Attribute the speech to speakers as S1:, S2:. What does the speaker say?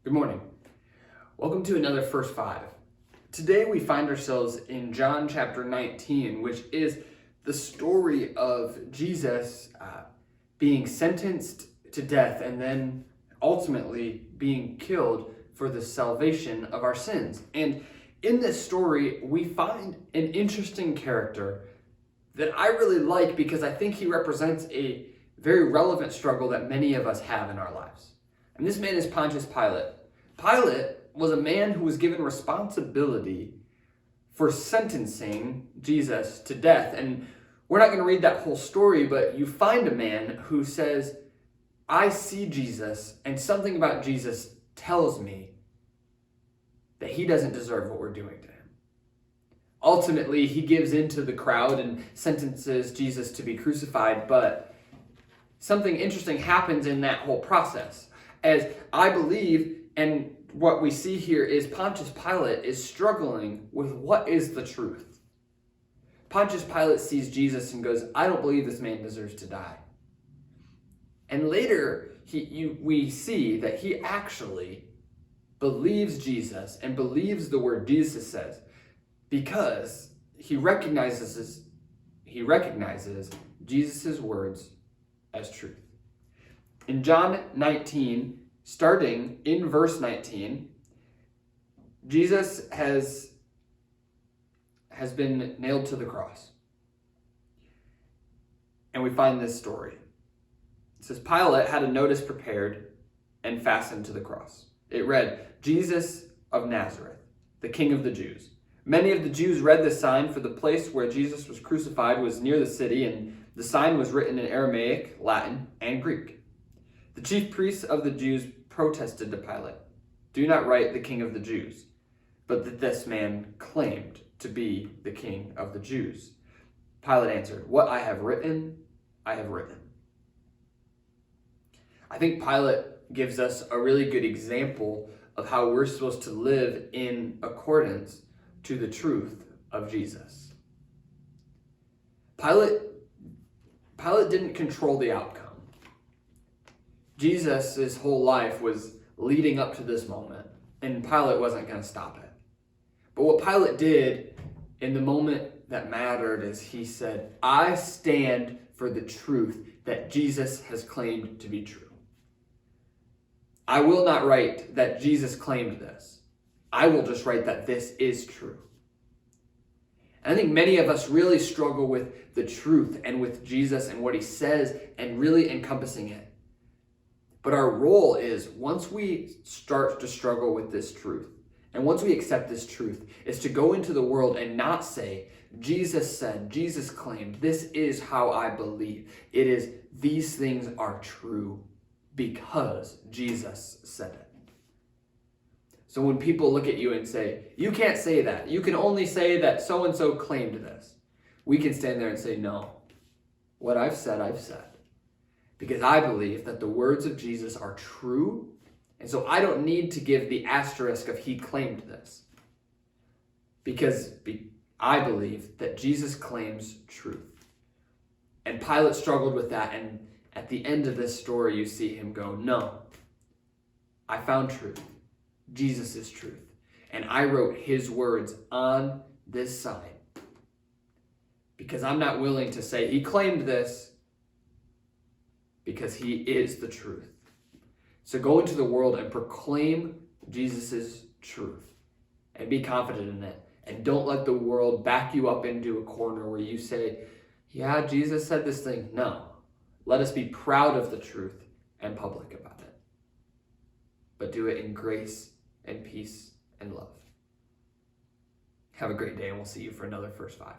S1: Good morning. Welcome to another First Five. Today we find ourselves in John chapter 19, which is the story of Jesus being sentenced to death and then ultimately being killed for the salvation of our sins. And in this story, we find an interesting character that I really like because I think he represents a very relevant struggle that many of us have in our lives. And this man is Pontius Pilate. Pilate was a man who was given responsibility for sentencing Jesus to death. And we're not going to read that whole story, but you find a man who says, I see Jesus, and something about Jesus tells me that he doesn't deserve what we're doing to him. Ultimately, he gives in to the crowd and sentences Jesus to be crucified, but something interesting happens in that whole process. As I believe, and what we see here is Pontius Pilate is struggling with what is the truth. Pontius Pilate sees Jesus and goes, I don't believe this man deserves to die. And later, we see that he actually believes Jesus and believes the word Jesus says because he recognizes Jesus' words as truth. In John 19, starting in verse 19, Jesus has been nailed to the cross. And we find this story. It says, Pilate had a notice prepared and fastened to the cross. It read, Jesus of Nazareth, the King of the Jews. Many of the Jews read the sign, for the place where Jesus was crucified was near the city, and the sign was written in Aramaic, Latin, and Greek. The chief priests of the Jews protested to Pilate, do not write the King of the Jews, but that this man claimed to be the King of the Jews. Pilate answered, what I have written, I have written. I think Pilate gives us a really good example of how we're supposed to live in accordance to the truth of Jesus. Pilate didn't control the outcome. Jesus' whole life was leading up to this moment, and Pilate wasn't going to stop it. But what Pilate did in the moment that mattered is he said, I stand for the truth that Jesus has claimed to be true. I will not write that Jesus claimed this. I will just write that this is true. And I think many of us really struggle with the truth and with Jesus and what he says and really encompassing it. But our role is, once we start to struggle with this truth, and once we accept this truth, is to go into the world and not say, Jesus said, Jesus claimed, this is how I believe. It is, these things are true because Jesus said it. So when people look at you and say, you can't say that, you can only say that so-and-so claimed this, we can stand there and say, no, what I've said, I've said. Because I believe that the words of Jesus are true, and so I don't need to give the asterisk of he claimed this. Because I believe that Jesus claims truth. And Pilate struggled with that, and at the end of this story, you see him go, no, I found truth. Jesus is truth. And I wrote his words on this sign. Because I'm not willing to say he claimed this, because he is the truth. So go into the world and proclaim Jesus' truth and be confident in it. And don't let the world back you up into a corner where you say, yeah, Jesus said this thing. No. Let us be proud of the truth and public about it. But do it in grace and peace and love. Have a great day, and we'll see you for another First Five.